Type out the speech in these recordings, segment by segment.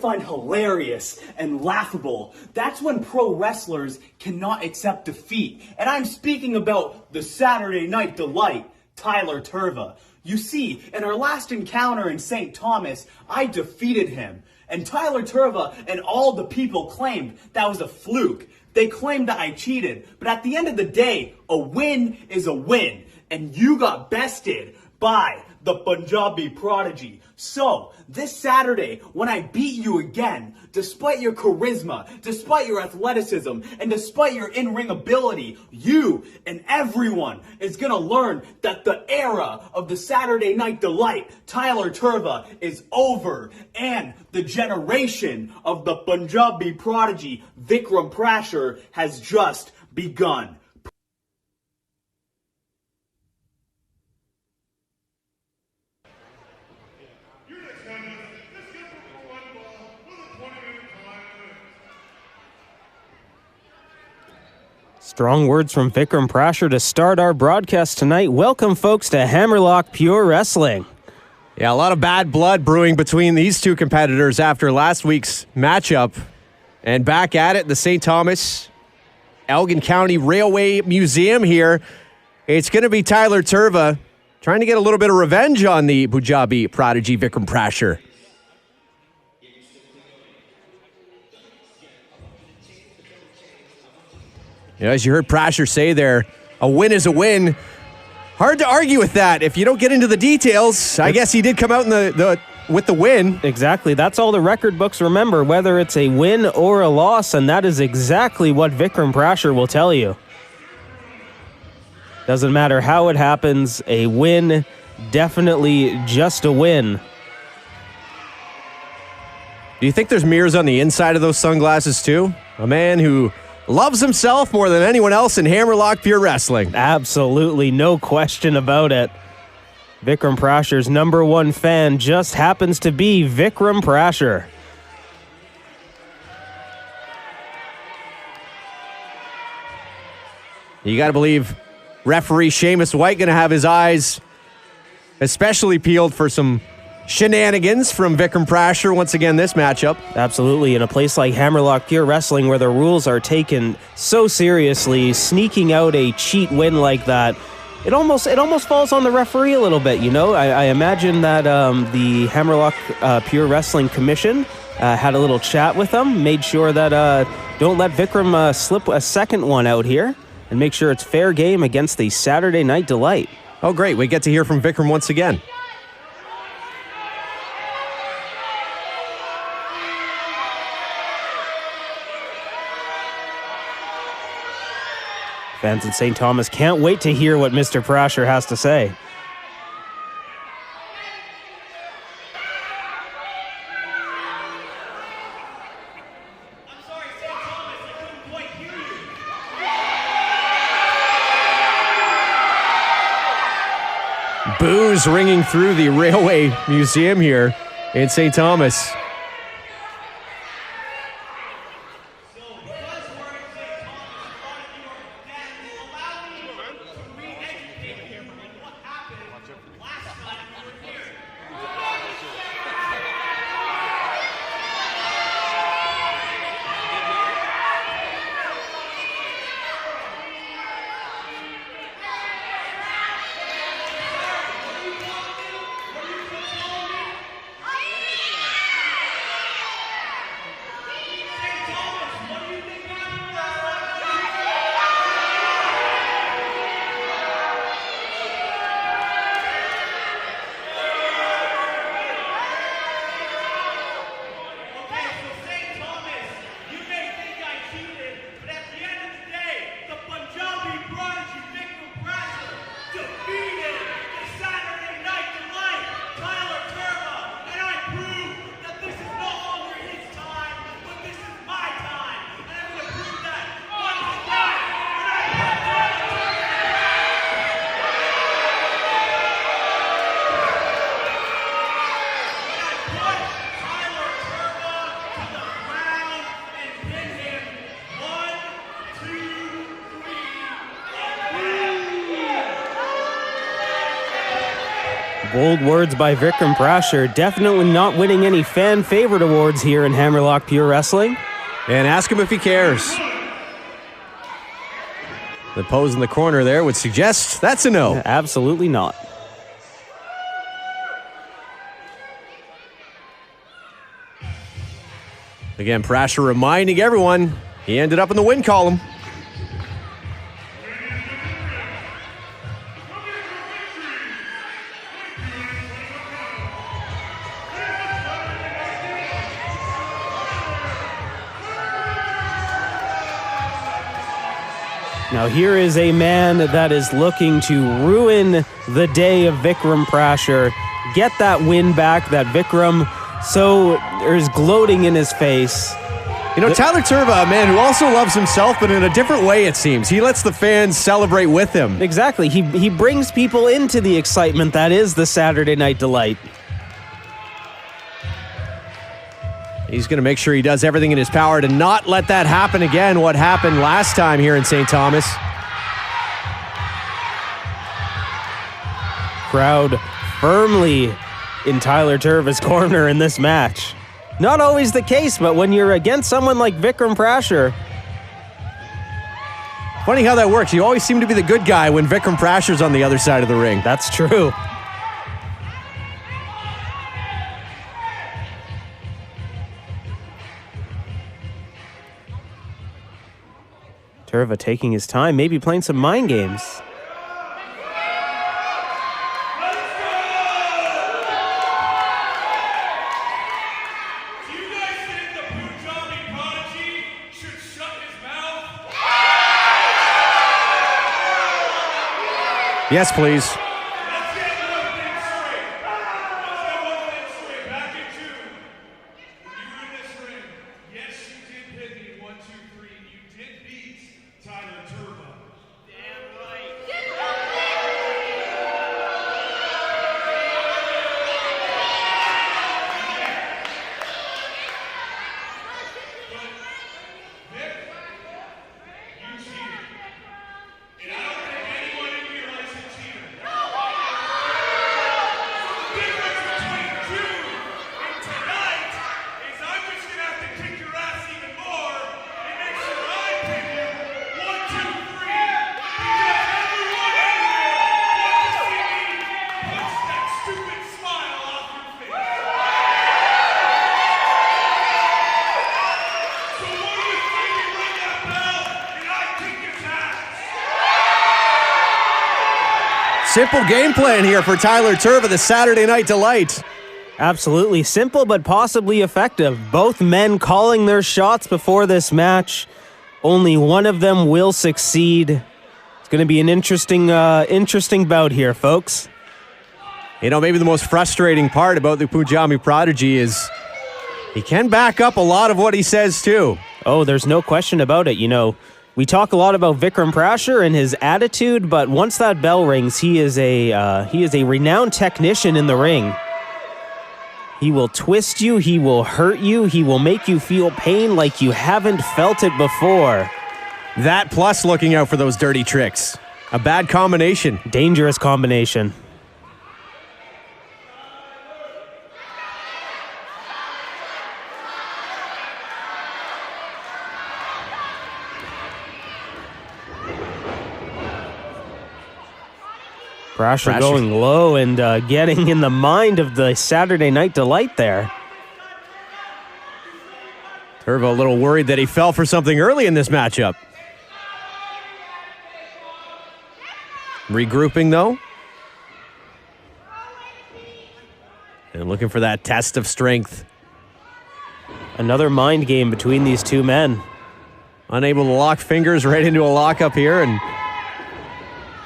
find hilarious and laughable. That's when pro wrestlers cannot accept defeat. And I'm speaking about the Saturday Night Delight, Tyler Turva. You see, in our last encounter in St. Thomas, I defeated him. And Tyler Turva and all the people claimed that was a fluke. They claimed that I cheated. But at the end of the day, a win is a win. And you got bested by the Punjabi Prodigy. So, this Saturday, when I beat you again, despite your charisma, despite your athleticism, and despite your in-ring ability, you and everyone is gonna learn that the era of the Saturday Night Delight, Tyler Turva, is over, and the generation of the Punjabi Prodigy, Vikram Prasher, has just begun. Strong words from Vikram Prasher to start our broadcast tonight. Welcome, folks, to Hammerlock Pure Wrestling. Yeah, a lot of bad blood brewing between these two competitors after last week's matchup. And back at it, the St. Thomas Elgin County Railway Museum here. It's going to be Tyler Turva trying to get a little bit of revenge on the Punjabi Prodigy, Vikram Prasher. You know, as you heard Prasher say there, a win is a win. Hard to argue with that if you don't get into the details. I guess he did come out in with the win. Exactly. That's all the record books remember, whether it's a win or a loss, and that is exactly what Vikram Prasher will tell you. Doesn't matter how it happens, a win, definitely just a win. Do you think there's mirrors on the inside of those sunglasses too? A man who loves himself more than anyone else in Hammerlock Pure Wrestling. Absolutely, no question about it. Vikram Prasher's number one fan just happens to be Vikram Prasher. You got to believe referee Seamus White going to have his eyes especially peeled for some shenanigans from Vikram Prasher once again this matchup. Absolutely. In a place like Hammerlock Pure Wrestling where the rules are taken so seriously, sneaking out a cheat win like that, it almost falls on the referee a little bit, you know? I imagine that the Hammerlock Pure Wrestling Commission had a little chat with them, made sure that don't let Vikram slip a second one out here, and make sure it's fair game against the Saturday Night Delight. Oh, great. We get to hear from Vikram once again. Fans in St. Thomas can't wait to hear what Mr. Prasher has to say. I'm sorry, St. Thomas, I couldn't quite hear you. Boos ringing through the Railway Museum here in St. Thomas. Bold words by Vikram Prasher. Definitely not winning any fan favorite awards here in Hammerlock Pure Wrestling. And ask him if he cares. The pose in the corner there would suggest that's a no. Absolutely not. Again, Prasher reminding everyone he ended up in the win column. Now here is a man that is looking to ruin the day of Vikram Prasher. Get that win back that Vikram is gloating in his face. You know, Tyler Turva, a man who also loves himself, but in a different way, it seems. He lets the fans celebrate with him. Exactly. He brings people into the excitement that is the Saturday Night Delight. He's going to make sure he does everything in his power to not let that happen again, what happened last time here in St. Thomas. Crowd firmly in Tyler Turva's corner in this match. Not always the case, but when you're against someone like Vikram Prasher. Funny how that works. You always seem to be the good guy when Vikram Prasher's on the other side of the ring. That's true. Turva taking his time, maybe playing some mind games. Do you guys think the Punjabi prodigy should shut his mouth? Yes, please. Let's get one thing straight. Back in June, when you were in this ring, yes, you did hit me 1, 2, 3. You did beat Tyler Turva. Damn right. Vic, you cheated. And I don't think anyone in here likes a cheater. The difference between June and tonight is I'm just gonna have to kick your ass even more and make sure I pin you 1, 2, 3. Because everyone in here wants to see me punch that stupid smile off your face. So what do you think? You ring that bell and I kick his ass. Simple game plan here for Tyler Turva, the Saturday Night Delight. Absolutely simple, but possibly effective. Both men calling their shots before this match. Only one of them will succeed. It's going to be an interesting bout here, folks. You know, maybe the most frustrating part about the Punjabi prodigy is he can back up a lot of what he says, too. Oh, there's no question about it. You know, we talk a lot about Vikram Prasher and his attitude, but once that bell rings, he is a renowned technician in the ring. He will twist you, he will hurt you, he will make you feel pain like you haven't felt it before. That plus looking out for those dirty tricks. A bad combination. Dangerous combination. Prasher going low and getting in the mind of the Saturday Night Delight there. Turva a little worried that he fell for something early in this matchup. Regrouping, though. And looking for that test of strength. Another mind game between these two men. Unable to lock fingers right into a lockup here, and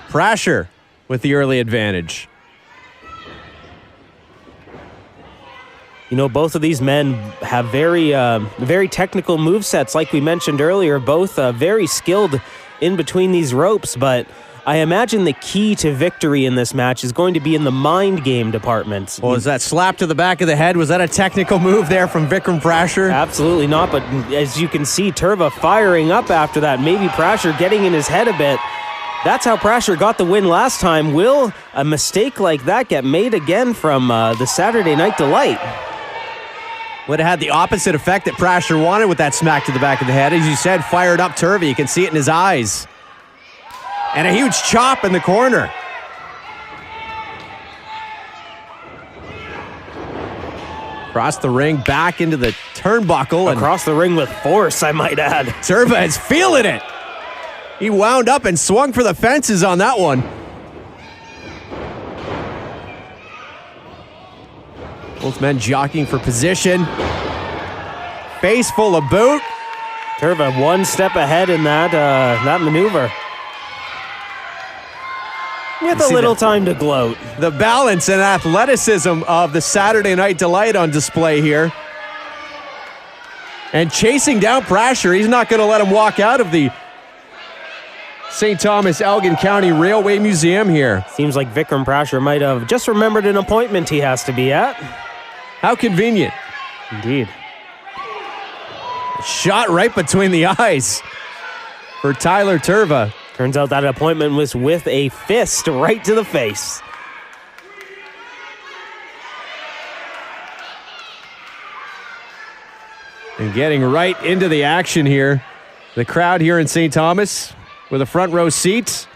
Prasher with the early advantage. You know, both of these men have very technical movesets, like we mentioned earlier. Both very skilled in between these ropes, but I imagine the key to victory in this match is going to be in the mind game department. Well, is that slap to the back of the head? Was that a technical move there from Vikram Prasher? Absolutely not, but as you can see, Turva firing up after that. Maybe Prasher getting in his head a bit. That's how Prasher got the win last time. Will a mistake like that get made again from the Saturday Night Delight? Would have had the opposite effect that Prasher wanted with that smack to the back of the head. As you said, fired up Turvey. You can see it in his eyes. And a huge chop in the corner. Across the ring, back into the turnbuckle. Across the ring with force, I might add. Turva is feeling it. He wound up and swung for the fences on that one. Both men jockeying for position. Face full of boot. Turva one step ahead in that maneuver. With a little time to gloat. The balance and athleticism of the Saturday Night Delight on display here. And chasing down Prasher. He's not going to let him walk out of the St. Thomas Elgin County Railway Museum here. Seems like Vikram Prasher might have just remembered an appointment he has to be at. How convenient. Indeed. Shot right between the eyes for Tyler Turva. Turns out that appointment was with a fist right to the face. And getting right into the action here. The crowd here in St. Thomas with a front row seat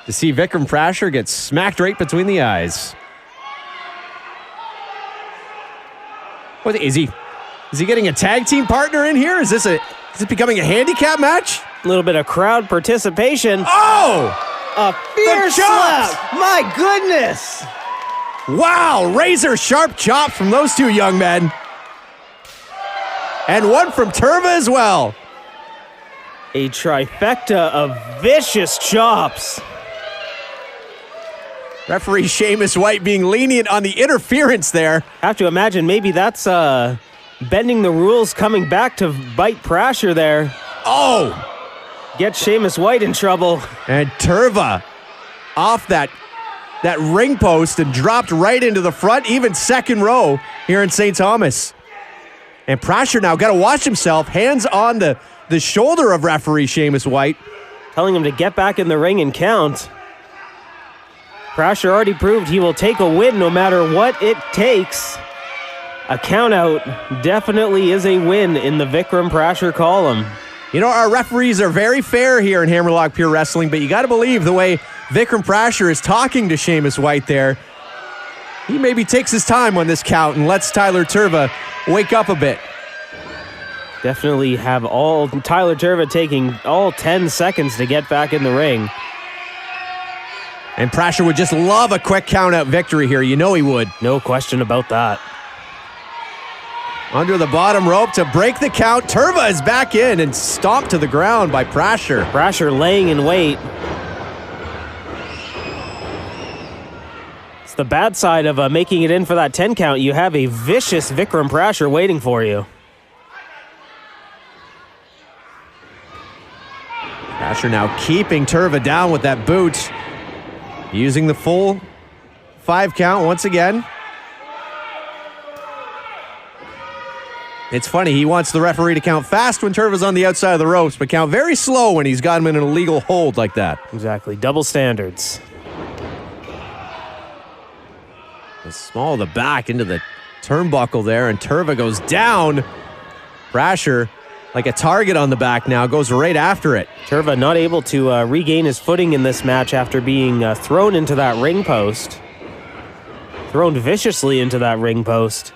to see Vikram Prasher get smacked right between the eyes. What is he getting a tag team partner in here? Is it becoming a handicap match? A little bit of crowd participation. Oh! A fierce slap! My goodness! Wow, razor sharp chop from those two young men. And one from Turva as well. A trifecta of vicious chops. Referee Seamus White being lenient on the interference there. Have to imagine maybe that's bending the rules coming back to bite Prasher there. Oh! Get Seamus White in trouble. And Turva off that ring post and dropped right into the front, even second row here in St. Thomas. And Prasher now got to watch himself, hands on the shoulder of referee Seamus White. Telling him to get back in the ring and count. Prasher already proved he will take a win no matter what it takes. A countout definitely is a win in the Vikram Prasher column. You know, our referees are very fair here in Hammerlock Pure Wrestling, but you got to believe the way Vikram Prasher is talking to Seamus White there. He maybe takes his time on this count and lets Tyler Turva wake up a bit. Definitely have Tyler Turva taking all 10 seconds to get back in the ring. And Prasher would just love a quick count-out victory here. You know he would. No question about that. Under the bottom rope to break the count. Turva is back in and stomped to the ground by Prasher. Prasher laying in wait. It's the bad side of making it in for that 10 count. You have a vicious Vikram Prasher waiting for you. Prasher now keeping Turva down with that boot. Using the full 5 count once again. It's funny, he wants the referee to count fast when Turva's on the outside of the ropes, but count very slow when he's got him in an illegal hold like that. Exactly, double standards. The small of the back into the turnbuckle there, and Turva goes down. Prasher, like a target on the back now, goes right after it. Turva not able to regain his footing in this match after being thrown into that ring post. Thrown viciously into that ring post.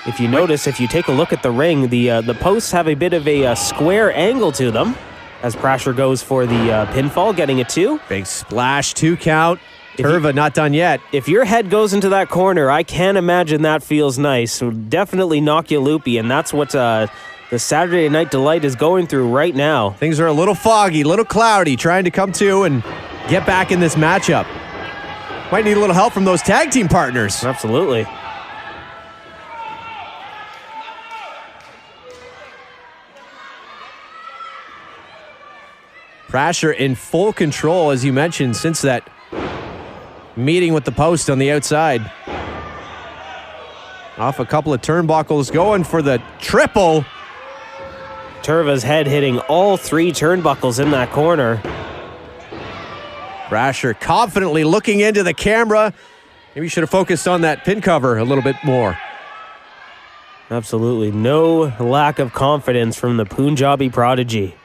If you notice, if you take a look at the ring, the posts have a bit of a square angle to them as Prasher goes for the pinfall, getting a 2. Big splash, 2 count. Turva not done yet. If your head goes into that corner, I can't imagine that feels nice. So definitely knock you loopy, and that's what the Saturday Night Delight is going through right now. Things are a little foggy, a little cloudy, trying to come to and get back in this matchup. Might need a little help from those tag team partners. Absolutely. Prasher in full control, as you mentioned, since that meeting with the post on the outside. Off a couple of turnbuckles, going for the triple. Turva's head hitting all 3 turnbuckles in that corner. Brasher confidently looking into the camera. Maybe you should have focused on that pin cover a little bit more. Absolutely no lack of confidence from the Punjabi prodigy.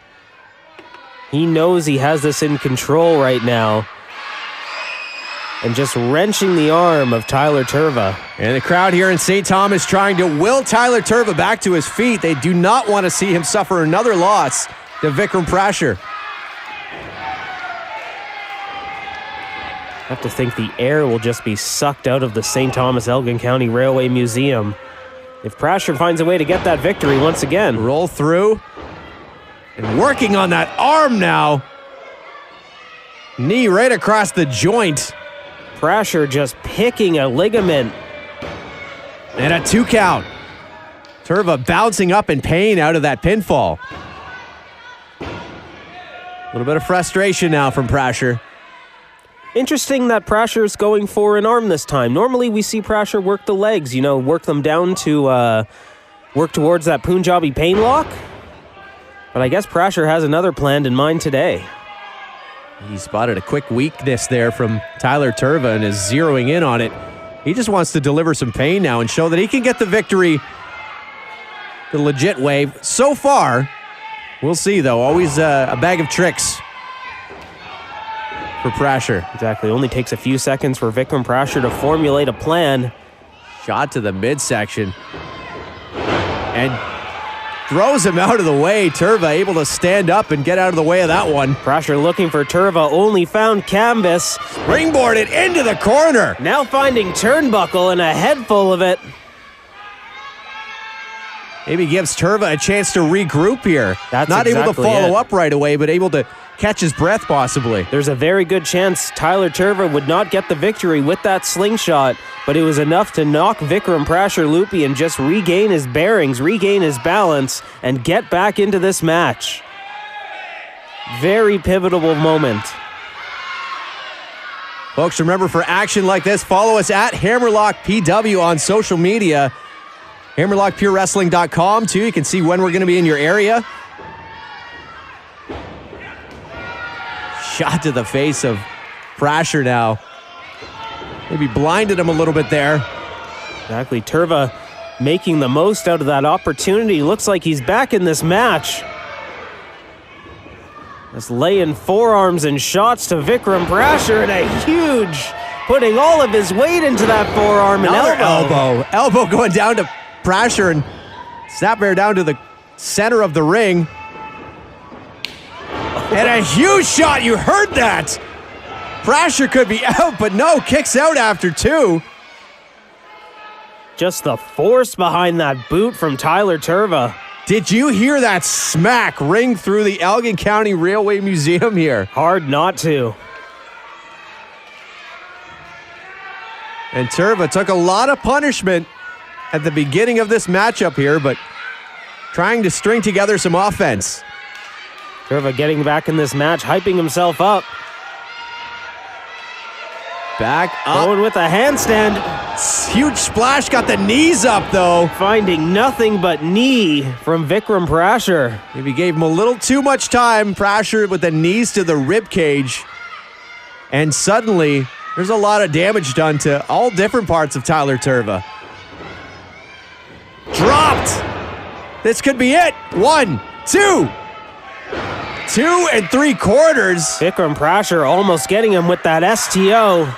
He knows he has this in control right now. And just wrenching the arm of Tyler Turva. And the crowd here in St. Thomas trying to will Tyler Turva back to his feet. They do not want to see him suffer another loss to Vikram Prasher. I have to think the air will just be sucked out of the St. Thomas Elgin County Railway Museum if Prasher finds a way to get that victory once again. Roll through. And working on that arm now. Knee right across the joint. Prasher just picking a ligament. And a 2 count. Turva bouncing up in pain out of that pinfall. A little bit of frustration now from Prasher. Interesting that Prasher's going for an arm this time. Normally we see Prasher work the legs, work them down to work towards that Punjabi pain lock. But I guess Prasher has another plan in mind today. He spotted a quick weakness there from Tyler Turva and is zeroing in on it. He just wants to deliver some pain now and show that he can get the victory the legit way. So far, we'll see though. Always a bag of tricks for Prasher. Exactly. Only takes a few seconds for Vikram Prasher to formulate a plan. Shot to the midsection. And throws him out of the way. Turva able to stand up and get out of the way of that one. Prasher looking for Turva, only found canvas. Springboarded into the corner. Now finding turnbuckle and a head full of it. Maybe gives Turva a chance to regroup here. That's not able to exactly follow it. up right away, but able to catch his breath possibly. There's a very good chance Tyler Turva would not get the victory with that slingshot, but it was enough to knock Vikram Prasher loopy and just regain his bearings, regain his balance, and get back into this match. Very pivotal moment. Folks, remember, for action like this, follow us at HammerlockPW on social media. HammerlockPureWrestling.com too. You can see when we're going to be in your area. Shot to the face of Prasher now. Maybe blinded him a little bit there. Exactly. Turva making the most out of that opportunity. Looks like he's back in this match. Just laying forearms and shots to Vikram Prasher, and a huge, putting all of his weight into that forearm and elbow. Elbow going down to Prasher, and Snapmare down to the center of the ring. And a huge shot, you heard that. Prasher could be out, but no, kicks out after 2. Just the force behind that boot from Tyler Turva. Did you hear that smack ring through the Elgin County Railway Museum here? Hard not to. And Turva took a lot of punishment at the beginning of this matchup here, but trying to string together some offense. Turva getting back in this match, hyping himself up. Back up. Going with a handstand. Huge splash, got the knees up though. Finding nothing but knee from Vikram Prasher. Maybe gave him a little too much time. Prasher with the knees to the rib cage. And suddenly, there's a lot of damage done to all different parts of Tyler Turva. Dropped. This could be it. 1, 2. 2 3/4. Vikram Prasher almost getting him with that STO.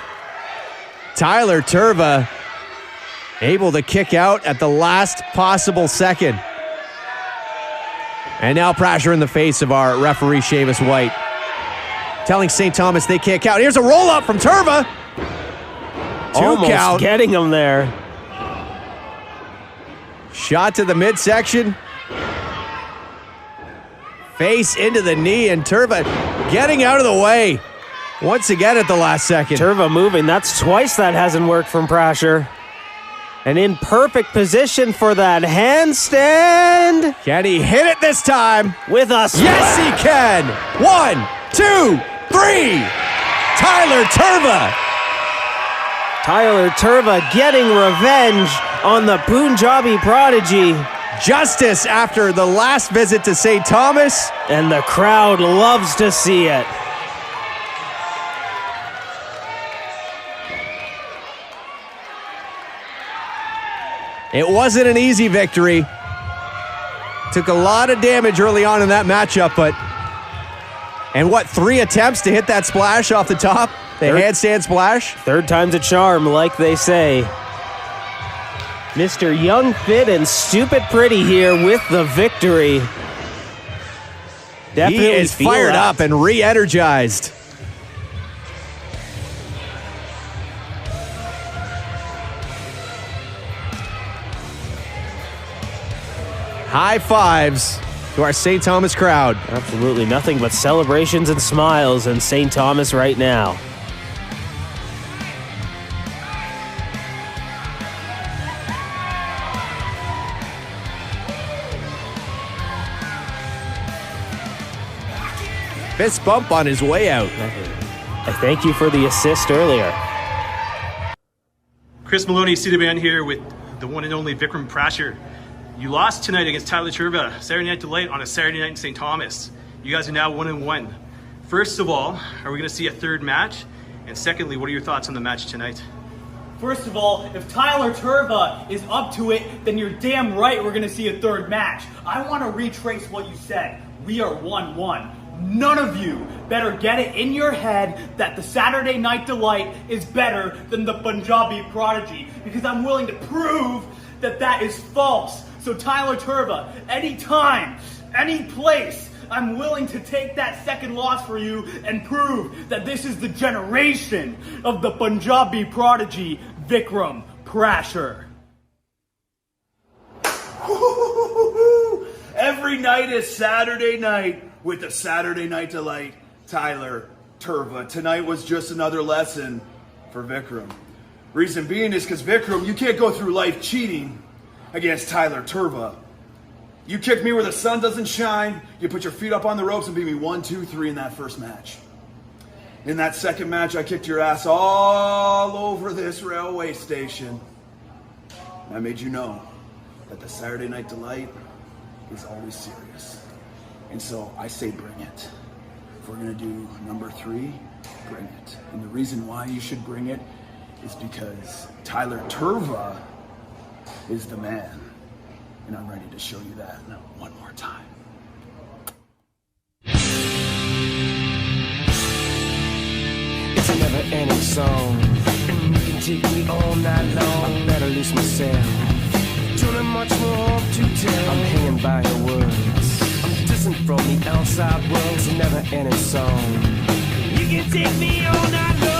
Tyler Turva able to kick out at the last possible second. And now Prasher in the face of our referee, Seamus White, telling St. Thomas they can't count. Here's a roll-up from Turva. 2 Almost count. getting him there. Shot to the midsection. Face into the knee, and Turva getting out of the way once again at the last second. Turva moving. That's twice that hasn't worked from Prasher. And in perfect position for that handstand. Can he hit it this time? With a splat. Yes, he can. 1, 2, 3. Tyler Turva. Tyler Turva getting revenge on the Punjabi prodigy. justice after the last visit to St. Thomas. And the crowd loves to see it. It wasn't an easy victory. Took a lot of damage early on in that matchup, but... And what, 3 attempts to hit that splash off the top? The handstand splash? Third time's a charm, like they say. Mr. Young, Fit, and Stupid Pretty here with the victory. Definitely he is fired up and re-energized. High fives to our St. Thomas crowd. Absolutely nothing but celebrations and smiles in St. Thomas right now. Fist bump on his way out. I thank you for the assist earlier. Chris Maloney, CWN here with the one and only Vikram Prasher. You lost tonight against Tyler Turva, Saturday Night Delight on a Saturday night in St. Thomas. You guys are now 1-1. First of all, are we going to see a third match? And secondly, what are your thoughts on the match tonight? First of all, if Tyler Turva is up to it, then you're damn right we're going to see a third match. I want to retrace what you said. We are 1-1. None of you better get it in your head that the Saturday Night Delight is better than the Punjabi Prodigy, because I'm willing to prove that that is false. So Tyler Turva, anytime, any place, I'm willing to take that second loss for you and prove that this is the generation of the Punjabi Prodigy, Vikram Prasher. Every night is Saturday night with the Saturday Night Delight, Tyler Turva. Tonight was just another lesson for Vikram. Reason being is because Vikram, you can't go through life cheating against Tyler Turva. You kicked me where the sun doesn't shine. You put your feet up on the ropes and beat me 1-2-3 in that first match. In that second match, I kicked your ass all over this railway station. I made you know that the Saturday Night Delight is always serious. And so I say bring it. If we're gonna do number 3, bring it. And the reason why you should bring it is because Tyler Turva is the man. And I'm ready to show you that one more time. It's a never-ending song. You can take me all night long. I better lose myself. Don't have much more to tell. I'm hanging by your words. I'm distant from the outside world. It's a never-ending song. You can take me all night long.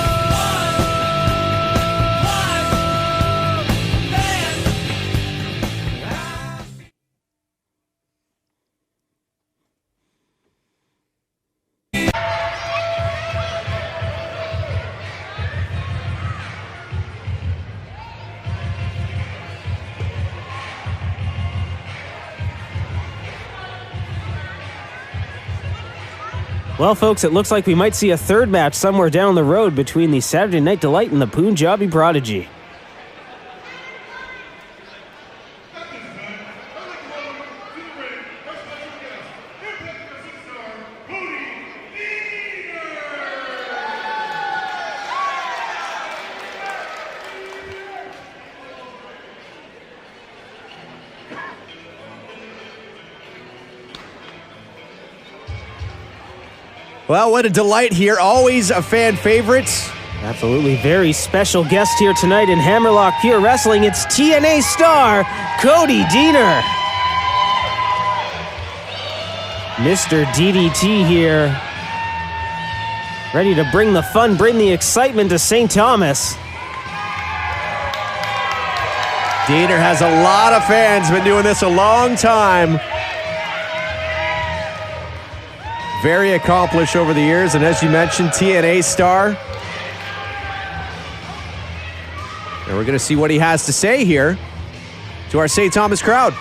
Well, folks, it looks like we might see a third match somewhere down the road between the Saturday Night Delight and the Punjabi Prodigy. Well, what a delight here. Always a fan favorite. Absolutely very special guest here tonight in Hammerlock Pure Wrestling. It's TNA star Cody Deaner. Mr. DDT here. Ready to bring the fun, bring the excitement to St. Thomas. Deaner has a lot of fans, been doing this a long time. Very accomplished over the years, and as you mentioned, TNA star. And we're going to see what he has to say here to our St. Thomas crowd.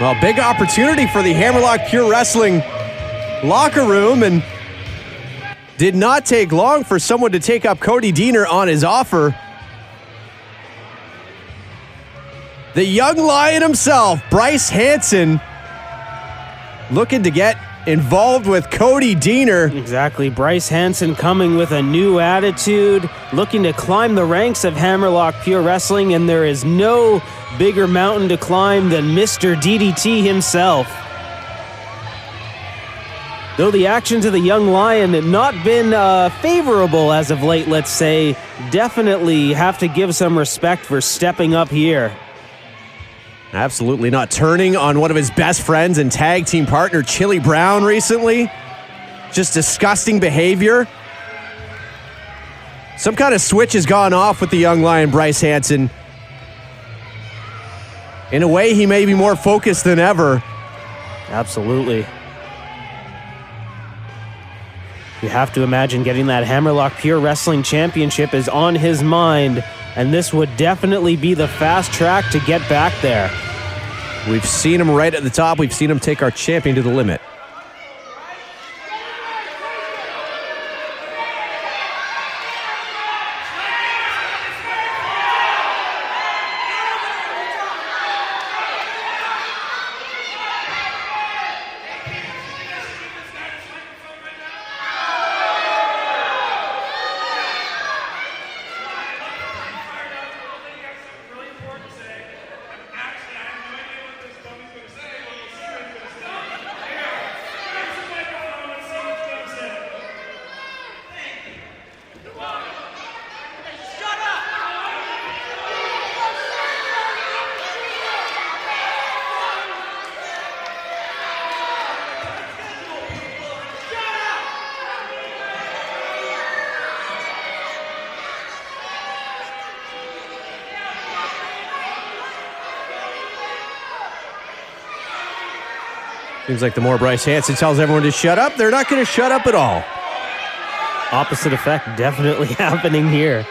Well, big opportunity for the Hammerlock Pure Wrestling locker room, and did not take long for someone to take up Cody Deaner on his offer. The young lion himself, Bryce Hanson, looking to get involved with Cody Deaner. Exactly. Bryce Hanson coming with a new attitude, looking to climb the ranks of Hammerlock Pure Wrestling, and there is no bigger mountain to climb than Mr. DDT himself. Though the actions of the young lion have not been favorable as of late, let's say, definitely have to give some respect for stepping up here. Absolutely not. Turning on one of his best friends and tag team partner, Chili Brown, recently. Just disgusting behavior. Some kind of switch has gone off with the young lion, Bryce Hanson. In a way, he may be more focused than ever. Absolutely. You have to imagine getting that Hammerlock Pure Wrestling Championship is on his mind, and this would definitely be the fast track to get back there. We've seen him right at the top. We've seen him take our champion to the limit. Seems like the more Bryce Hanson tells everyone to shut up, they're not going to shut up at all. Opposite effect definitely happening here.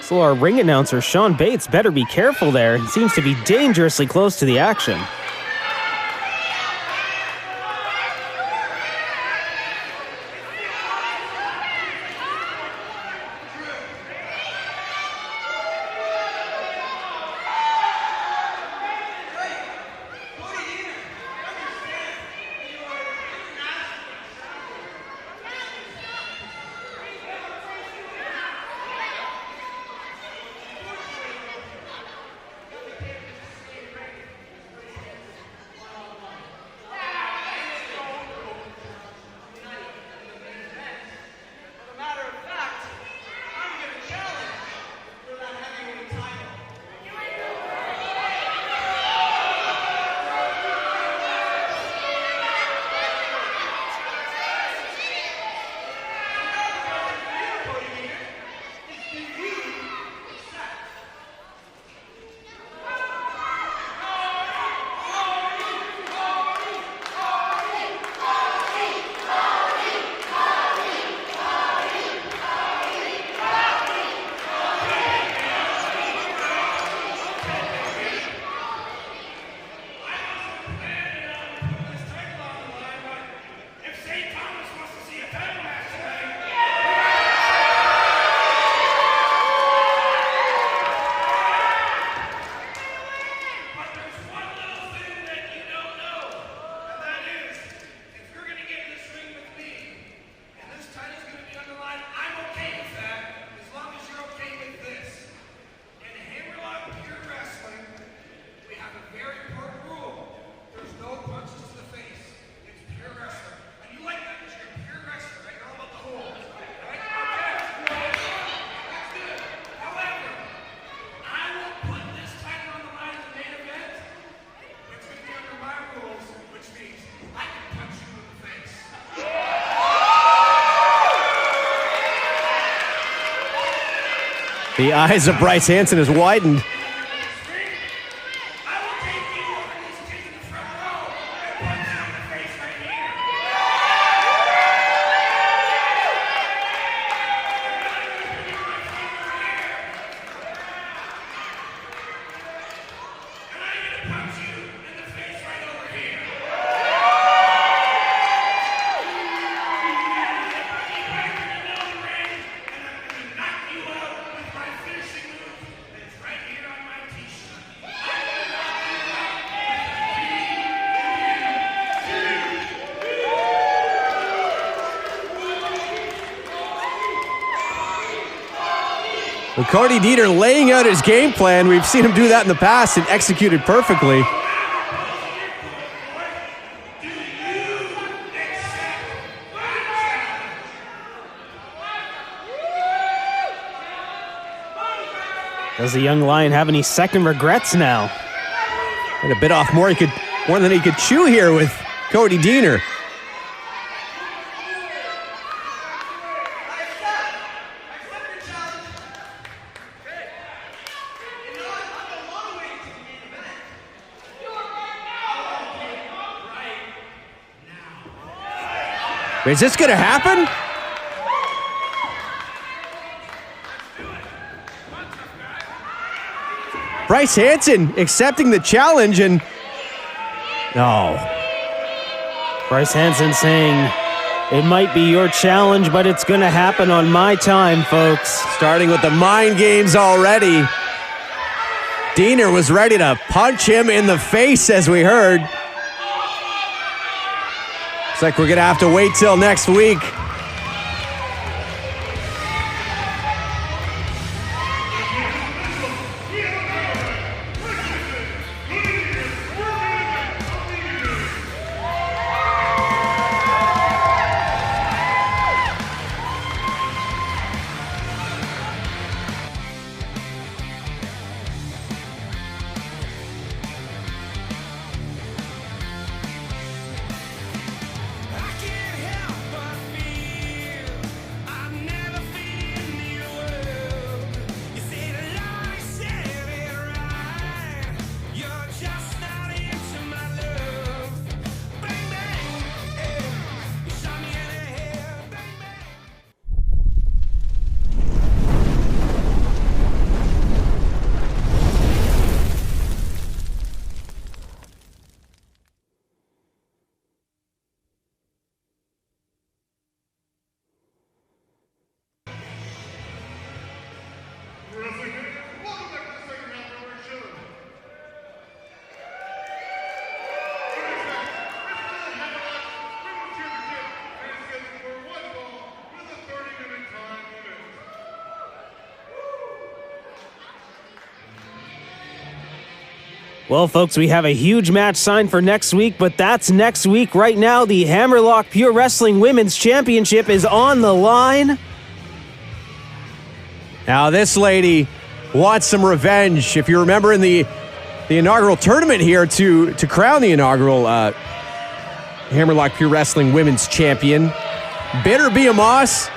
So our ring announcer, Sean Bates, better be careful there. He seems to be dangerously close to the action. The eyes of Bryce Hanson has widened. Well, Cody Dieter laying out his game plan. We've seen him do that in the past and executed perfectly. Does the young lion have any second regrets now? And a bit off more than he could chew here with Cody Dieter. Is this going to happen? Bryce Hanson accepting the challenge and... No. Bryce Hanson saying, it might be your challenge, but it's going to happen on my time, folks. Starting with the mind games already. Dieter was ready to punch him in the face, as we heard. Looks like we're going to have to wait till next week. Well, folks, we have a huge match signed for next week, but that's next week. Right now, the Hammerlock Pure Wrestling Women's Championship is on the line. Now, this lady wants some revenge. If you remember in the inaugural tournament here to crown the inaugural Hammerlock Pure Wrestling Women's Champion, Bitter Biamos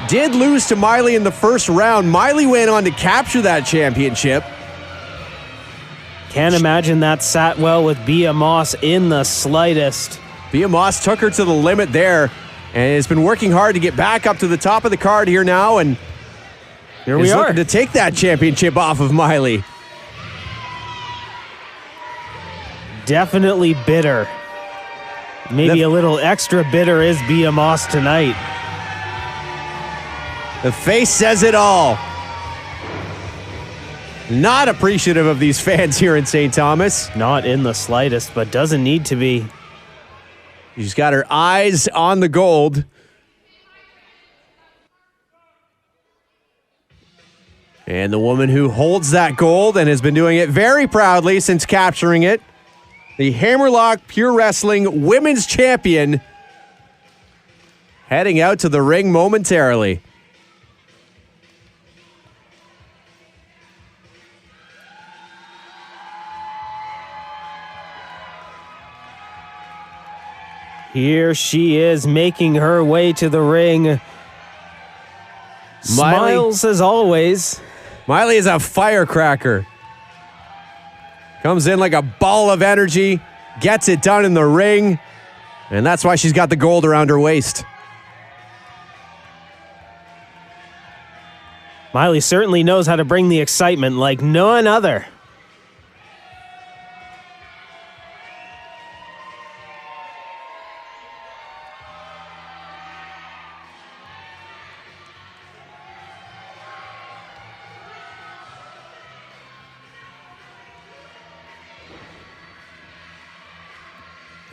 did lose to Miley in the first round. Miley went on to capture that championship. Can't imagine that sat well with Biamos in the slightest. Biamos took her to the limit there and has been working hard to get back up to the top of the card here now, and here we are looking to take that championship off of Miley. Definitely bitter. Maybe a little extra bitter is Biamos tonight. The face says it all. Not appreciative of these fans here in St. Thomas. Not in the slightest, but doesn't need to be. She's got her eyes on the gold. And the woman who holds that gold and has been doing it very proudly since capturing it, the Hammerlock Pure Wrestling Women's Champion, heading out to the ring momentarily. Here she is making her way to the ring. Smiles as always. Miley is a firecracker. Comes in like a ball of energy, gets it done in the ring, and that's why she's got the gold around her waist. Miley certainly knows how to bring the excitement like none other.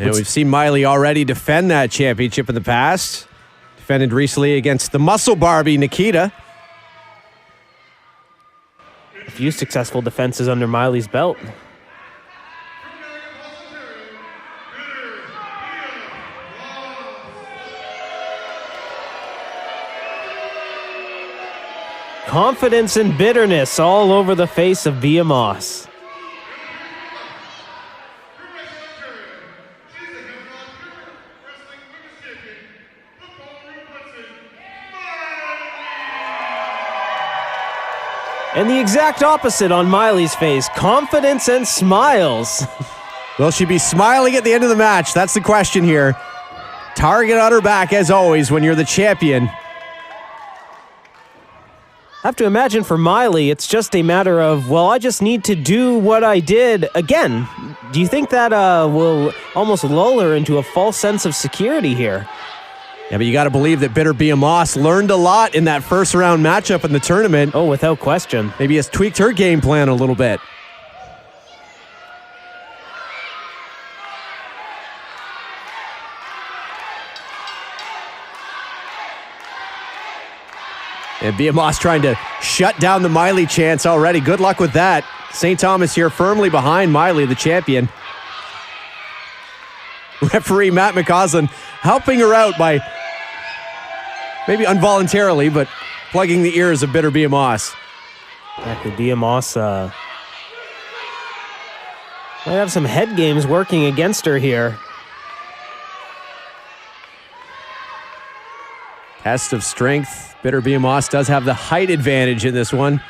And we've seen Miley already defend that championship in the past. Defended recently against the Muscle Barbie, Nikita. few successful defenses under Miley's belt. Confidence and bitterness all over the face of Bia Moss. And the exact opposite on Miley's face, confidence and smiles. Will she be smiling at the end of the match? That's the question here. Target on her back, as always, when you're the champion. I have to imagine for Miley, it's just a matter of, well, I just need to do what I did again. Do you think that will almost lull her into a false sense of security here? Yeah, but you got to believe that Bitter Bia Moss learned a lot in that first round matchup in the tournament. Oh, without question. Maybe has tweaked her game plan a little bit. And Bia Moss trying to shut down the Miley chance already. Good luck with that. St. Thomas here firmly behind Miley, the champion. Referee Matt McCausland helping her out by, maybe involuntarily, but plugging the ears of Bitter Bia Moss. Exactly, Bia Moss might have some head games working against her here. Test of strength. Bitter Bia Moss does have the height advantage in this one.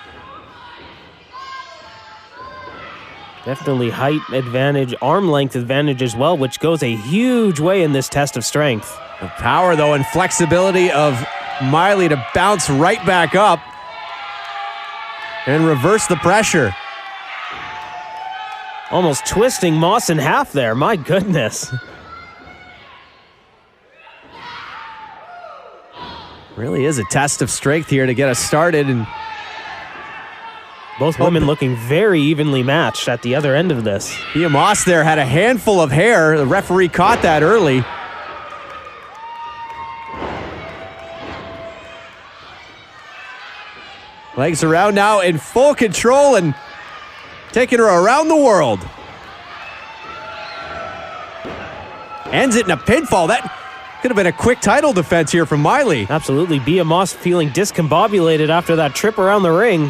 Definitely height advantage, arm length advantage as well, which goes a huge way in this test of strength. The power, though, and flexibility of Miley to bounce right back up and reverse the pressure. Almost twisting Moss in half there, my goodness. Really is a test of strength here to get us started. And both women looking very evenly matched at the other end of this. Bia Moss there had a handful of hair. The referee caught that early. Legs around now in full control and taking her around the world. Ends it in a pinfall. That could have been a quick title defense here from Miley. Absolutely. Bia Moss feeling discombobulated after that trip around the ring.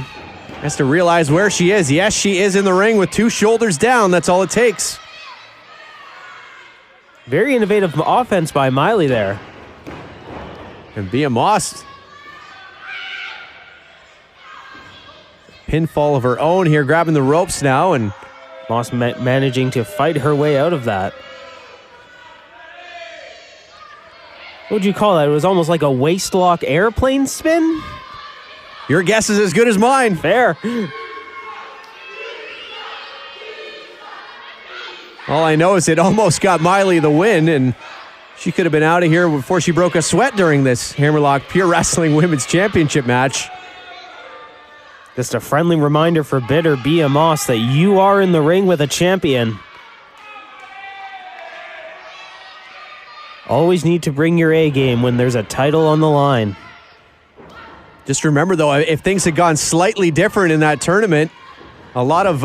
Has to realize where she is. Yes, she is in the ring with two shoulders down. That's all it takes. Very innovative offense by Miley there. And Bia Moss, pinfall of her own here, grabbing the ropes now, and Moss managing to fight her way out of that. What would you call that? It was almost like a waist-lock airplane spin? Your guess is as good as mine. Fair. All I know is it almost got Miley the win, and she could have been out of here before she broke a sweat during this Hammerlock Pure Wrestling Women's Championship match. Just a friendly reminder for Bitter Bia Moss that you are in the ring with a champion. Always need to bring your A game when there's a title on the line. Just remember, though, if things had gone slightly different in that tournament, a lot of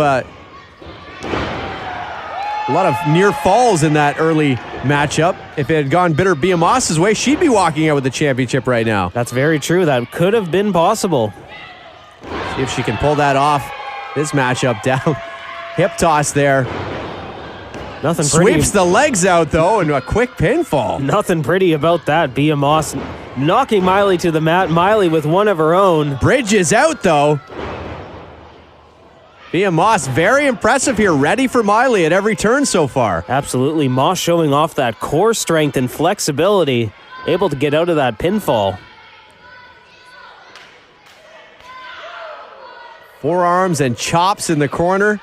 near falls in that early matchup. If it had gone Bitter Bia Moss's way, she'd be walking out with the championship right now. That's very true. That could have been possible. See if she can pull that off. This matchup down. Hip toss there. Nothing pretty. Sweeps the legs out, though, and a quick pinfall. Nothing pretty about that. Bia Moss knocking Miley to the mat. Miley with one of her own. Bridge is out, though. Bia Moss, very impressive here. Ready for Miley at every turn so far. Absolutely. Moss showing off that core strength and flexibility. Able to get out of that pinfall. Forearms and chops in the corner.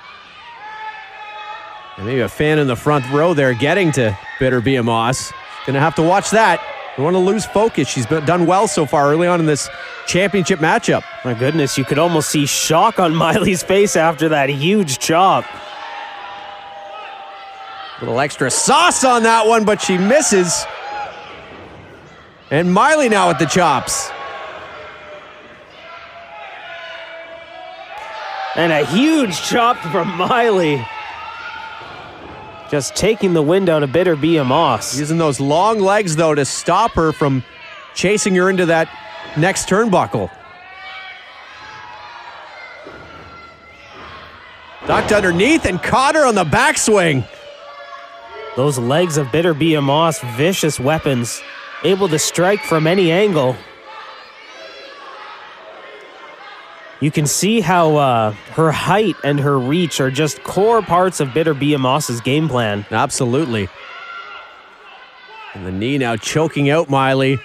And maybe a fan in the front row there getting to Bitter Bia Moss. Gonna have to watch that. Don't want to lose focus. She's done well so far early on in this championship matchup. My goodness, you could almost see shock on Miley's face after that huge chop. Little extra sauce on that one, but she misses. And Miley now with the chops. And a huge chop from Miley. Just taking the wind out of Bitter Moss. Using those long legs, though, to stop her from chasing her into that next turnbuckle. Ducked underneath and caught her on the backswing. Those legs of Bitter Moss, vicious weapons, able to strike from any angle. You can see how her height and her reach are just core parts of Bitter Moss's game plan. Absolutely. And the knee now choking out Miley,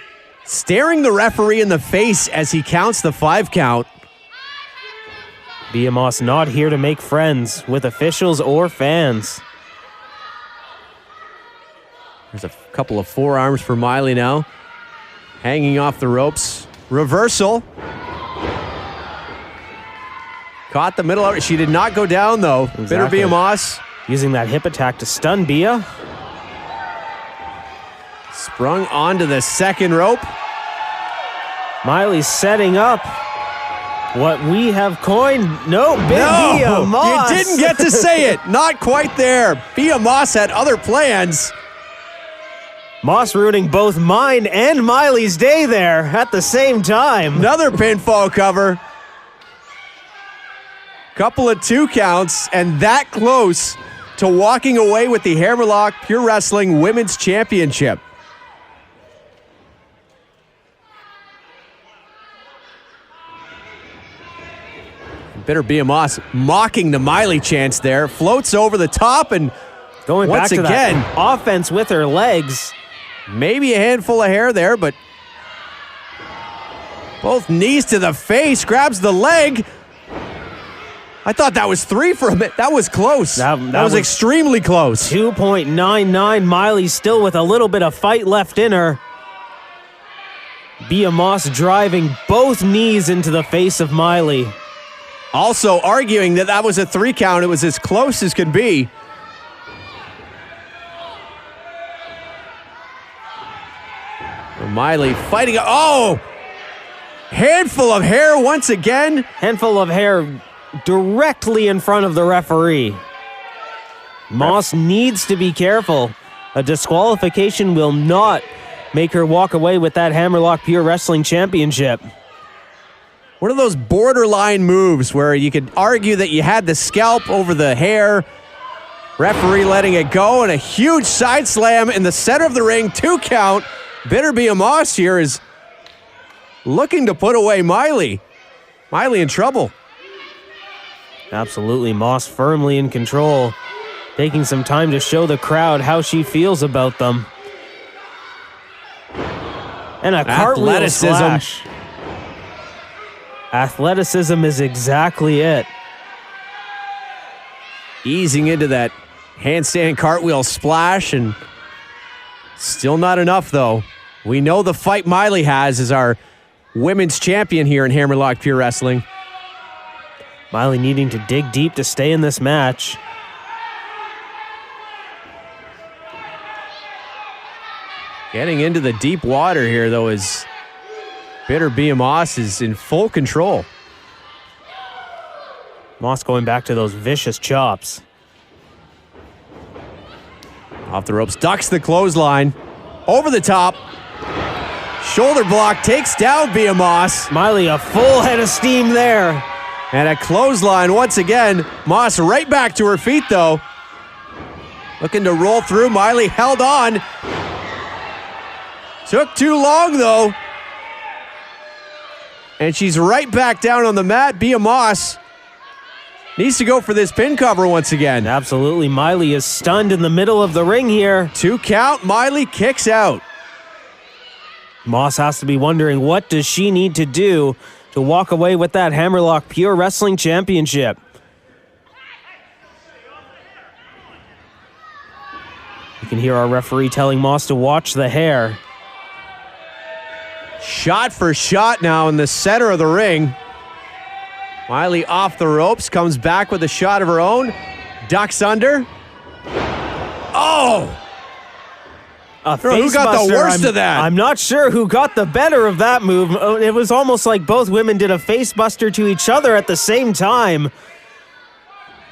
staring the referee in the face as he counts the 5 count. Moss not here to make friends with officials or fans. There's a couple of forearms for Miley now. Hanging off the ropes. Reversal. Caught the middle of it. She did not go down, though. Exactly. Bitter Moss. Using that hip attack to stun Bia. Sprung onto the second rope. Miley's setting up what we have coined. No, Bia Moss. You didn't get to say it. Not quite there. Bia Moss had other plans. Moss ruining both mine and Miley's day there at the same time. Another pinfall cover. Couple of 2 counts, and that close to walking away with the Hammerlock Pure Wrestling Women's Championship. Bitter Moss mocking the Miley chance there. Floats over the top and going once back to again, that offense with her legs. Maybe a handful of hair there, but both knees to the face, grabs the leg. I thought that was 3 for a minute. That was close. That was extremely close. 2.99. Miley still with a little bit of fight left in her. Bia Moss driving both knees into the face of Miley. Also arguing that was a 3 count. It was as close as could be. Miley fighting. Oh! Handful of hair once again. Handful of hair directly in front of the referee. Moss needs to be careful. A disqualification will not make her walk away with that Hammerlock Pure Wrestling Championship. One of those borderline moves where you could argue that you had the scalp over the hair. Referee letting it go, and a huge side slam in the center of the ring. 2 count. Bitter Moss here is looking to put away Miley. Miley in trouble. Absolutely, Moss firmly in control. Taking some time to show the crowd how she feels about them. And a cartwheel slash. Athleticism is exactly it. Easing into that handstand cartwheel splash, and still not enough, though. We know the fight Miley has as our women's champion here in Hammerlock Pure Wrestling. Miley needing to dig deep to stay in this match. Getting into the deep water here, though, is Bitter Moss is in full control. Moss going back to those vicious chops. Off the ropes, ducks the clothesline. Over the top. Shoulder block takes down Moss. Miley a full head of steam there. And a clothesline once again. Moss right back to her feet, though. Looking to roll through. Miley held on. Took too long, though. And she's right back down on the mat. Moss needs to go for this pin cover once again. Absolutely. Miley is stunned in the middle of the ring here. 2 count. Miley kicks out. Moss has to be wondering, what does she need to do to walk away with that Hammerlock Pure Wrestling Championship? You can hear our referee telling Moss to watch the hair. Shot for shot now in the center of the ring. Miley off the ropes, comes back with a shot of her own. Ducks under. Oh! Who got the worst of that? I'm not sure who got the better of that move. It was almost like both women did a face buster to each other at the same time.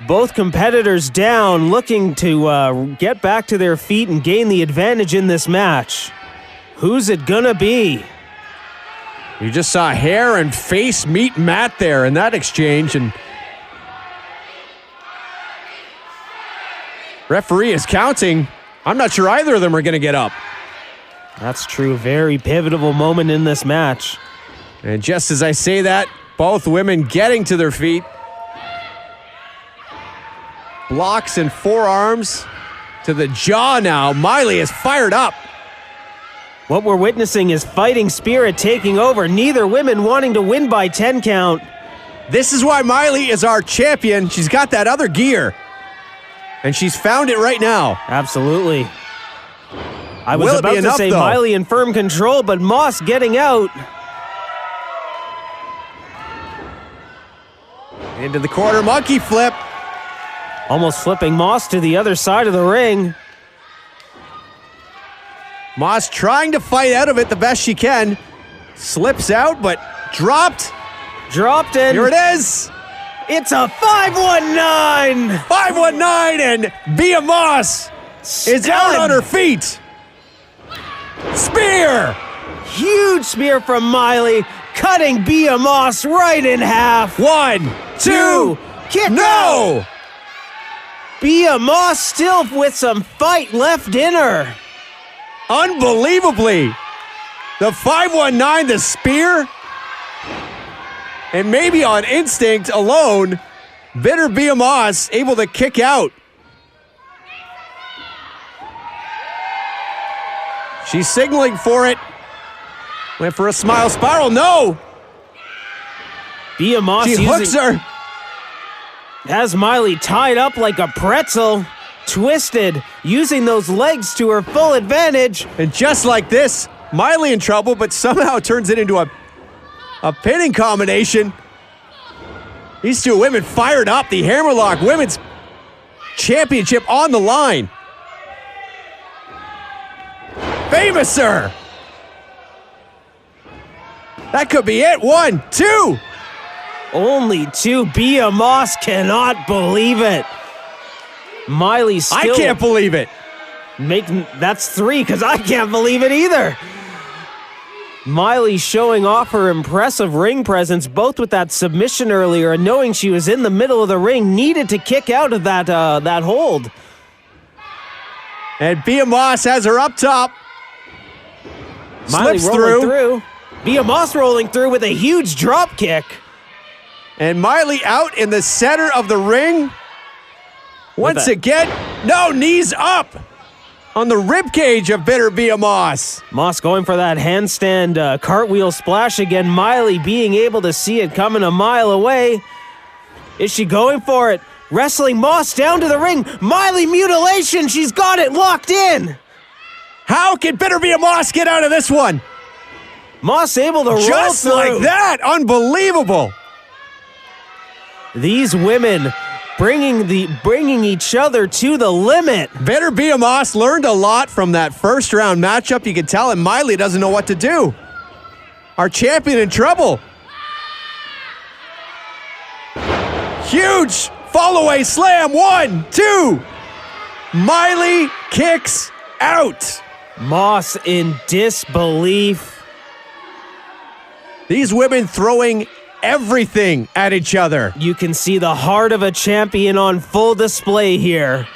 Both competitors down, looking to get back to their feet and gain the advantage in this match. Who's it gonna be? You just saw hair and face meet Matt there in that exchange, and referee is counting. I'm not sure either of them are going to get up. That's true. Very pivotal moment in this match. And just as I say that, both women getting to their feet. Blocks and forearms to the jaw now. Miley is fired up. What we're witnessing is fighting spirit taking over. Neither women wanting to win by 10 count. This is why Miley is our champion. She's got that other gear. And she's found it right now. Absolutely. I was Will it about be to enough, say though? Miley in firm control, but Moss getting out. Into the corner, monkey flip. Almost flipping Moss to the other side of the ring. Moss trying to fight out of it the best she can. Slips out, but dropped. Dropped in. Here it is. It's a 519. 519, and Bia Moss is out on her feet. Spear. Huge spear from Miley, cutting Bia Moss right in half. 1, 2, kick no! out. Bia Moss still with some fight left in her. Unbelievably. The 519, the spear. And maybe on instinct alone, Bitter Bia Moss able to kick out. She's signaling for it. Went for a smile spiral. No! Bia Moss She hooks her. has Miley tied up like a pretzel, twisted, using those legs to her full advantage. And just like this, Miley in trouble, but somehow turns it into a pinning combination. These two women fired up. The Hammerlock Women's Championship on the line. Famouser. That could be it. 1, 2. Only two. Bia Moss cannot believe it. Miley still... I can't believe it. That's 3, because I can't believe it either. Miley showing off her impressive ring presence, both with that submission earlier and knowing she was in the middle of the ring, needed to kick out of that hold. And Bia Moss has her up top. Miley Slips rolling through. Bia Moss rolling through with a huge drop kick. And Miley out in the center of the ring. Once again, no, knees up on the ribcage of Bitter Bia Moss. Moss going for that handstand cartwheel splash again. Miley being able to see it coming a mile away. Is she going for it? Wrestling Moss down to the ring. Miley mutilation. She's got it locked in. How can Bitter Bia Moss get out of this one? Moss able to roll Just through. like that. Unbelievable. These women bringing each other to the limit. Bitter Bia Moss learned a lot from that first round matchup. You can tell, and Miley doesn't know what to do. Our champion in trouble. Huge fall-away slam. 1, 2. Miley kicks out. Moss in disbelief. These women throwing everything at each other. You can see the heart of a champion on full display here.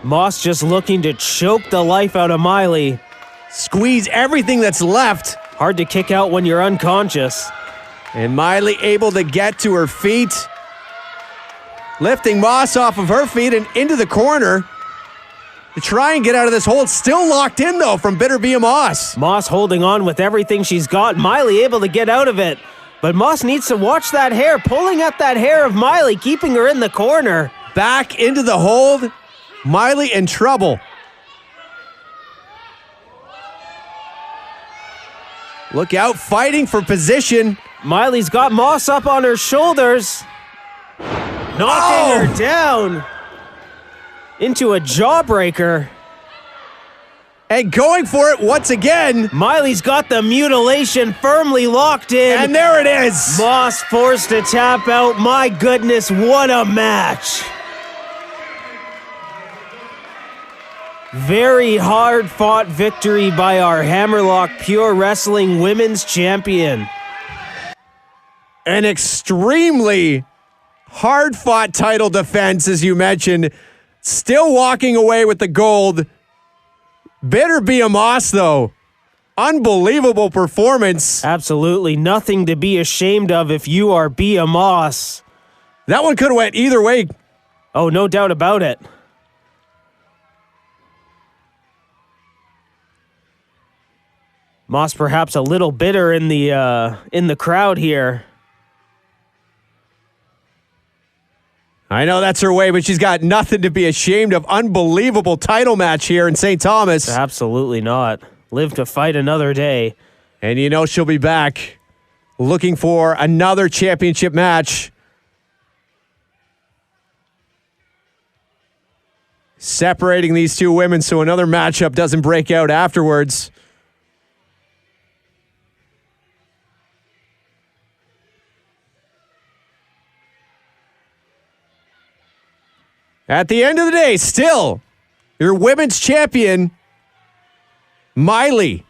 Moss just looking to choke the life out of Miley. Squeeze everything that's left. Hard to kick out when you're unconscious. And Miley able to get to her feet. Lifting Moss off of her feet and into the corner to try and get out of this hold. Still locked in, though, from Bitter Bia Moss. Moss holding on with everything she's got. Miley able to get out of it. But Moss needs to watch that hair, pulling at that hair of Miley, keeping her in the corner. Back into the hold. Miley in trouble. Look out, fighting for position. Miley's got Moss up on her shoulders. Knocking her down into a jawbreaker. and going for it once again. Miley's got the mutilation firmly locked in. And there it is. Moss forced to tap out. My goodness, what a match. Very hard-fought victory by our Hammerlock Pure Wrestling Women's Champion. An extremely hard-fought title defense, as you mentioned. Still walking away with the gold. Better be a Moss, though. Unbelievable performance. Absolutely nothing to be ashamed of if you are Bea Moss. That one could have went either way. Oh, no doubt about it. Moss perhaps a little bitter in the crowd here. I know that's her way, but she's got nothing to be ashamed of. Unbelievable title match here in St. Thomas. Absolutely not. Live to fight another day. And you know she'll be back looking for another championship match. Separating these two women so another matchup doesn't break out afterwards. At the end of the day, still, your women's champion, Miley.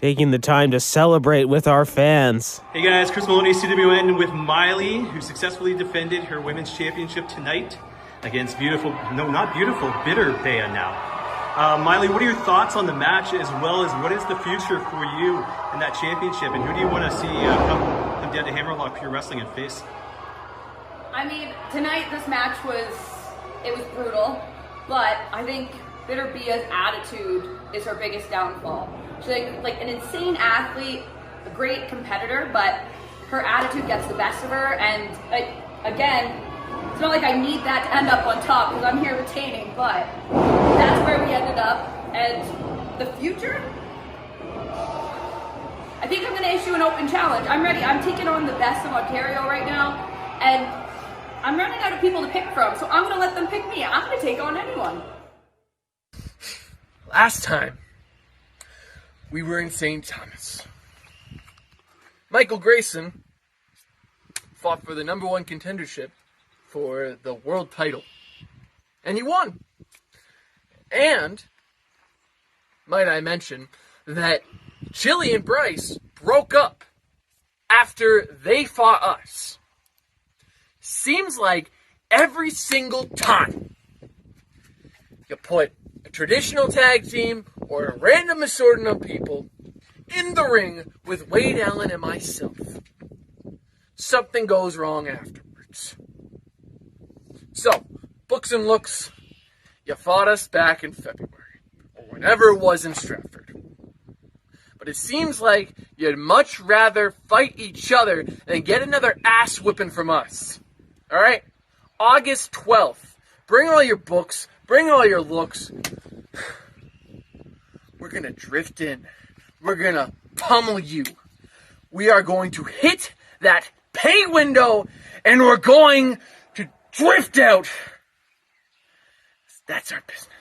Taking the time to celebrate with our fans. Hey guys, Chris Maloney, CWN with Miley, who successfully defended her women's championship tonight against bitter Bea now. Miley, what are your thoughts on the match, as well as what is the future for you in that championship, and who do you want to see come down to Hammerlock Pure Wrestling and face? I mean, tonight this match was brutal, but I think Bitter Bea's attitude is her biggest downfall. She's like an insane athlete, a great competitor, but her attitude gets the best of her, and again, it's not like I need that to end up on top because I'm here retaining, but that's where we ended up. And the future? I think I'm going to issue an open challenge. I'm ready. I'm taking on the best of Ontario right now, and I'm running out of people to pick from, so I'm going to let them pick me. I'm going to take on anyone. Last time, we were in St. Thomas. Michael Grayson fought for the #1 contendership for the world title. And he won. And, might I mention, that Chili and Bryce broke up after they fought us. Seems like every single time you put a traditional tag team or a random assortment of people in the ring with Wade Allen and myself, something goes wrong afterwards. So, books and looks, you fought us back in February, or whenever it was in Stratford. But it seems like you'd much rather fight each other than get another ass whipping from us. Alright? August 12th. Bring all your books, bring all your looks. We're gonna drift in. We're gonna pummel you. We are going to hit that pay window, and we're going to drift out. That's our business.